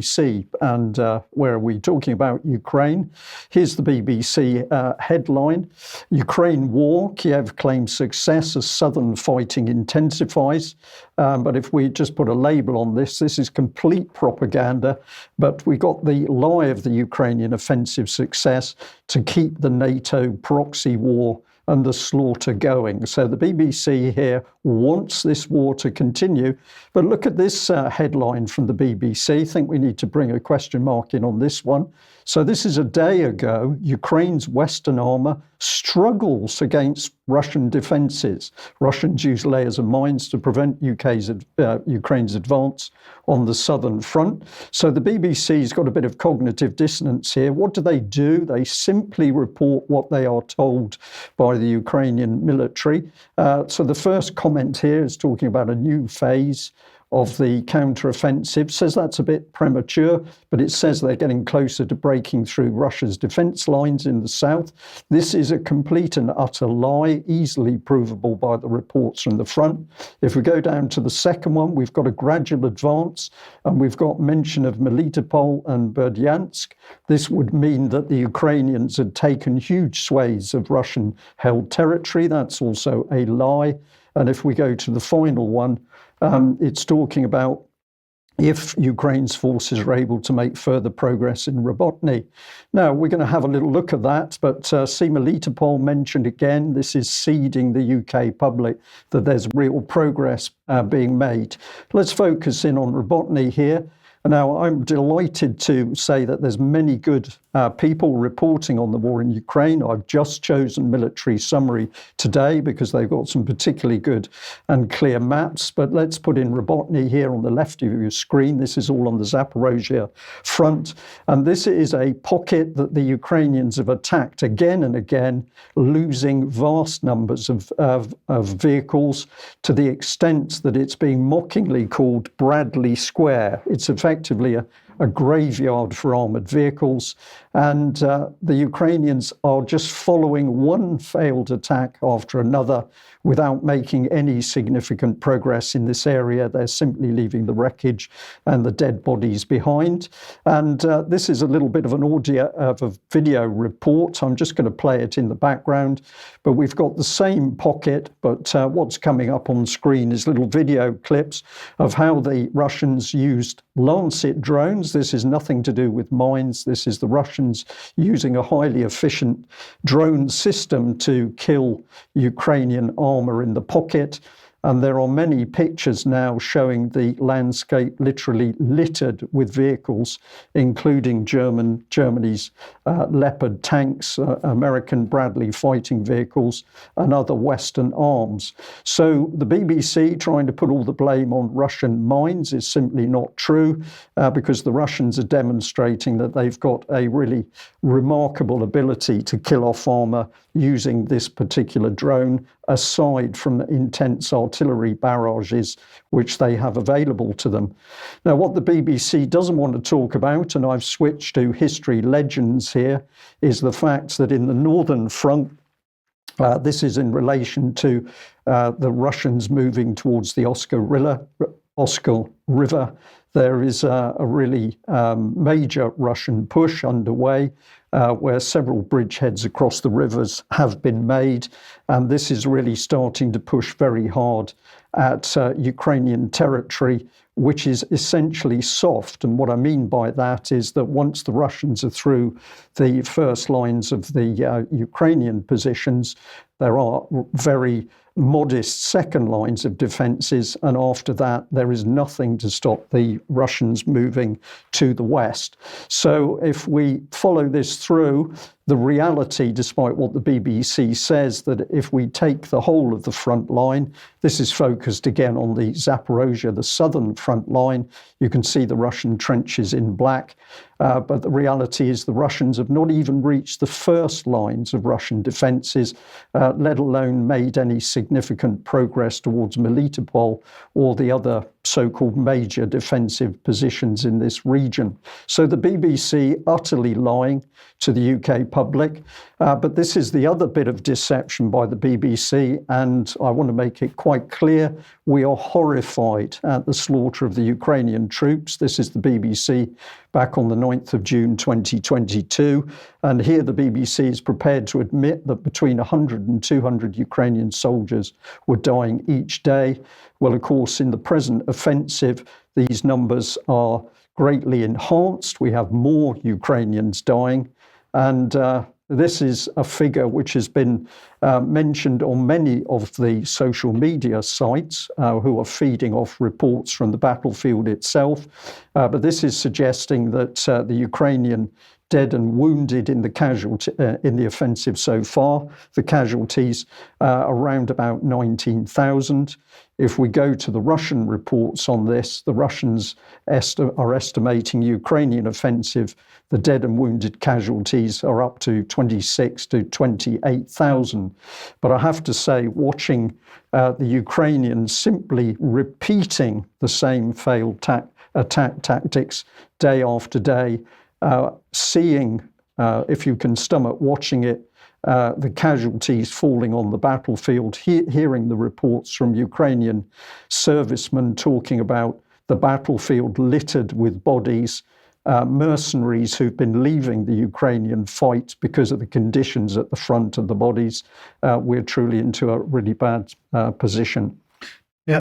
BBC, and where are we talking about Ukraine? Here's the BBC headline: Ukraine war, Kyiv claims success as southern fighting intensifies. But if we just put a label on this is complete propaganda. But we got the lie of the Ukrainian offensive success to keep the NATO proxy war and the slaughter going. So the BBC here wants this war to continue. But look at this headline from the BBC. I think we need to bring a question mark in on this one. So this is a day ago. Ukraine's Western armour struggles against Russian defences. Russians use layers of mines to prevent Ukraine's advance on the southern front. So the BBC's got a bit of cognitive dissonance here. What do? They simply report what they are told by the Ukrainian military. So the first comment here is talking about a new phase of the counter-offensive. Says that's a bit premature, but it says they're getting closer to breaking through Russia's defence lines in the south. This is a complete and utter lie, easily provable by the reports from the front. If we go down to the second one, we've got a gradual advance, and we've got mention of Melitopol and Berdyansk. This would mean that the Ukrainians had taken huge swathes of Russian-held territory. That's also a lie. And if we go to the final one, it's talking about if Ukraine's forces are able to make further progress in Robotny. Now, we're going to have a little look at that, but see Melitopol mentioned again. This is seeding the UK public that there's real progress being made. Let's focus in on Robotny here. Now, I'm delighted to say that there's many good people reporting on the war in Ukraine. I've just chosen Military Summary today because they've got some particularly good and clear maps. But let's put in Robotny here on the left of your screen. This is all on the Zaporozhye front. And this is a pocket that the Ukrainians have attacked again and again, losing vast numbers of vehicles to the extent that it's being mockingly called Bradley Square. It's effectively a graveyard for armoured vehicles. And the Ukrainians are just following one failed attack after another without making any significant progress in this area. They're simply leaving the wreckage and the dead bodies behind. And this is a little bit of an video report. I'm just going to play it in the background. But we've got the same pocket, but what's coming up on screen is little video clips of how the Russians used Lancet drones. This is nothing to do with mines. This is the Russians using a highly efficient drone system to kill Ukrainian armour in the pocket. And there are many pictures now showing the landscape literally littered with vehicles, including Germany's Leopard tanks, American Bradley fighting vehicles, and other Western arms. So the BBC trying to put all the blame on Russian mines is simply not true, because the Russians are demonstrating that they've got a really remarkable ability to kill off armour using this particular drone, aside from the intense artillery barrages which they have available to them. Now, what the BBC doesn't want to talk about, and I've switched to history legends here, is the fact that in the northern front, this is in relation to the Russians moving towards the Oskar River. There is a really major Russian push underway, where several bridgeheads across the rivers have been made. And this is really starting to push very hard at Ukrainian territory, which is essentially soft. And what I mean by that is that once the Russians are through the first lines of the Ukrainian positions, there are very modest second lines of defences, and after that there is nothing to stop the Russians moving to the west. So if we follow this through, the reality, despite what the BBC says, that if we take the whole of the front line, this is focused again on the Zaporozhye, the southern front line. You can see the Russian trenches in black, but the reality is the Russians have not even reached the first lines of Russian defences, let alone made any significant progress towards Melitopol or the other so-called major defensive positions in this region. So the BBC utterly lying to the UK public. But this is the other bit of deception by the BBC, and I want to make it quite clear, we are horrified at the slaughter of the Ukrainian troops. This is the BBC back on the 9th of June 2022. And here the BBC is prepared to admit that between 100 and 200 Ukrainian soldiers were dying each day. Well, of course, in the present offensive, these numbers are greatly enhanced. We have more Ukrainians dying. And this is a figure which has been mentioned on many of the social media sites who are feeding off reports from the battlefield itself. But this is suggesting that the Ukrainian dead and wounded in the offensive so far, the casualties around about 19,000. If we go to the Russian reports on this, the Russians are estimating Ukrainian offensive, the dead and wounded casualties are up to 26 to 28,000. But I have to say, watching the Ukrainians simply repeating the same failed attack tactics day after day, seeing, if you can stomach watching it, the casualties falling on the battlefield, hearing the reports from Ukrainian servicemen talking about the battlefield littered with bodies, mercenaries who've been leaving the Ukrainian fight because of the conditions at the front of the bodies, we're truly into a really bad position.